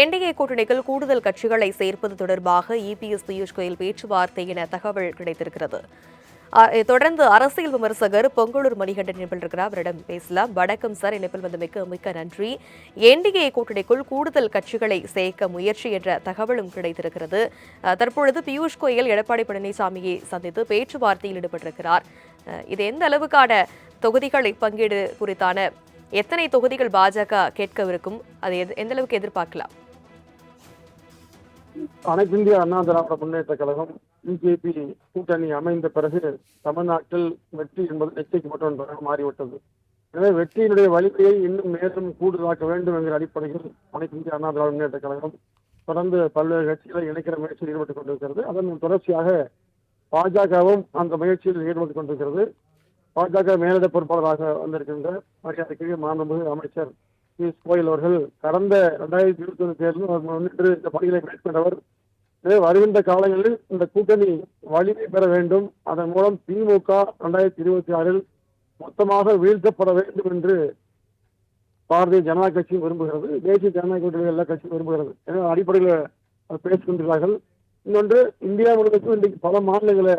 NDA கூட்டணிக்குள் கூடுதல் கட்சிகளை சேர்ப்பது தொடர்பாக இபிஎஸ் பியூஷ் கோயல் பேச்சுவார்த்தை என தகவல் கிடைத்திருக்கிறது. தொடர்ந்து அரசியல் விமர்சகர் பொங்கலூர் மணிகண்டன் இணைப்பில் இருக்கிறார். அவரிடம் பேசலாம். வணக்கம் சார், இணைப்பில் வந்தமைக்கு மிக்க நன்றி. என்டிஏ கூட்டணிக்குள் கூடுதல் கட்சிகளை சேர்க்க முயற்சி என்ற தகவலும் கிடைத்திருக்கிறது. தற்பொழுது பியூஷ் கோயல் எடப்பாடி பழனிசாமியை சந்தித்து பேச்சுவார்த்தையில் ஈடுபட்டிருக்கிறார். இது எந்த அளவுக்கான தொகுதிகளை பங்கீடு குறித்தான எத்தனை தொகுதிகள் பாஜக கேட்கவிருக்கும், அதை எந்த அளவுக்கு எதிர்பார்க்கலாம்? அனைத்து இந்திய அண்ணா திராவிட முன்னேற்ற கழகம் பிஜேபி கூட்டணி அமைந்த பிறகு தமிழ்நாட்டில் வெற்றி என்பது நிச்சயிக்கப்பட்ட ஒன்றாக மாறிவிட்டது. எனவே வெற்றியினுடைய வலிமையை இன்னும் மேலும் கூடுதலாக்க வேண்டும் என்கிற அடிப்படையில் அனைத்து இந்திய அண்ணா திராவிட முன்னேற்ற கழகம் தொடர்ந்து பல்வேறு கட்சிகளை இணைக்கிற முயற்சியில் ஈடுபட்டுக் கொண்டிருக்கிறது. அதன் தொடர்ச்சியாக பாஜகவும் அந்த முயற்சியில் ஈடுபட்டுக் கொண்டிருக்கிறது. பாஜக மேலிட பொறுப்பாளராக வந்திருக்கின்ற மரியாதைக்குரிய மாண்புமிகு அமைச்சர் பியூஷ் கோயல் அவர்கள் கடந்த 2021 தேர்தலில் முன்னின்று இந்த பணிகளை மேற்கொண்டவர். வருகின்ற காலங்களில் இந்த கூட்டணி வலிமை பெற வேண்டும், அதன் மூலம் திமுக 2026 மொத்தமாக வீழ்த்தப்பட வேண்டும் என்று பாரதிய ஜனதா கட்சி விரும்புகிறது. தேசிய ஜனநாயக கூட்டணி எல்லா கட்சியும் விரும்புகிறது. எனவே அடிப்படையில் பேசிக்கொண்டிருக்கிறார்கள். இன்னொன்று, இந்தியா முழுவதும் இன்றைக்கு பல மாநிலங்களை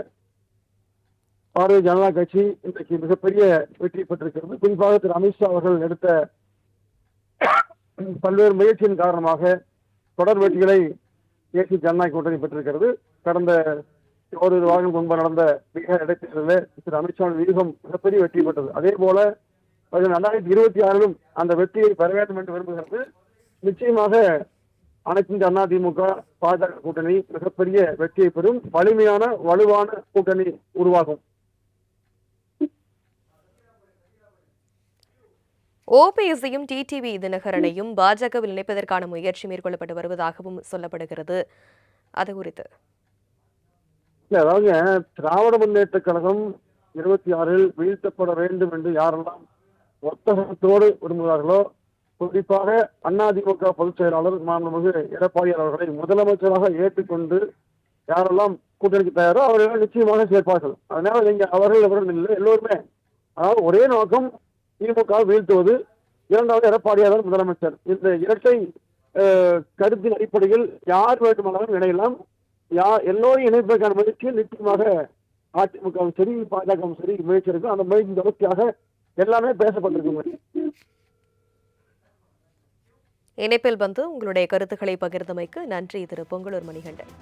பாரதிய ஜனதா கட்சி இன்றைக்கு மிகப்பெரிய வெற்றி பெற்றிருக்கிறது. குறிப்பாக திரு அமித்ஷா அவர்கள் எடுத்த பல்வேறு முயற்சியின் காரணமாக தொடர் வெற்றிகளை தேசிய ஜனநாயக கூட்டணி பெற்றிருக்கிறது. கடந்த ஓரிரு வாரங்களுக்கு முன்பு நடந்த பீகார் இடைத்தேர்தலில் திரு அமித்ஷா வியூகம் மிகப்பெரிய வெற்றி பெற்றது. அதே போல 2026 அந்த வெற்றியை பெற வேண்டும் என்று விரும்புகிறது. நிச்சயமாக அனைத்து இந்திய அண்ணா திமுக பாஜக கூட்டணி மிகப்பெரிய வெற்றியை பெறும், வலிமையான வலுவான கூட்டணி உருவாகும். ஓபிஎஸ்ஸையும் டிடிவி தினகரனையும் பாஜகவில் இணைப்பதற்கான முயற்சி மேற்கொள்ளப்பட்டு வருவதாகவும் சொல்லப்படுகிறது. அது குறித்து அதாவது திராவிட முன்னேற்ற கழகம் 26 வீழ்த்தப்பட வேண்டும் என்று யாரெல்லாம் ஒத்தகத்தோடு விரும்புகிறார்களோ, குறிப்பாக அதிமுக பொதுச் செயலாளர் மாண்புமிகு எடப்பாடி அவர்களை முதலமைச்சராக ஏற்றுக்கொண்டு யாரெல்லாம் கூட்டணிக்கு தயாரோ அவர்கள் நிச்சயமாக சேர்ப்பார்கள். அதனால நீங்க அவர்கள் இல்லை, எல்லோருமே அதாவது ஒரே நோக்கம், திமுக வீழ்த்துவது, இரண்டாவது எடப்பாடியார் முதலமைச்சர். இந்த இரட்டை கருத்தின் அடிப்படையில் யார் வேண்டுமானாலும் இணையலாம். எல்லோரும் இணைப்பதற்கான முயற்சியில் நிச்சயமாக அதிமுகவும் சரி பாஜகவும் சரி முயற்சி இருக்கு. அந்த முயற்சி தொடர்ச்சியாக எல்லாமே பேசப்பட்டிருக்கு. இணைப்பில் வந்து உங்களுடைய கருத்துக்களை பகிர்ந்தமைக்கு நன்றி திரு பொங்கலூர் மணிகண்டன்.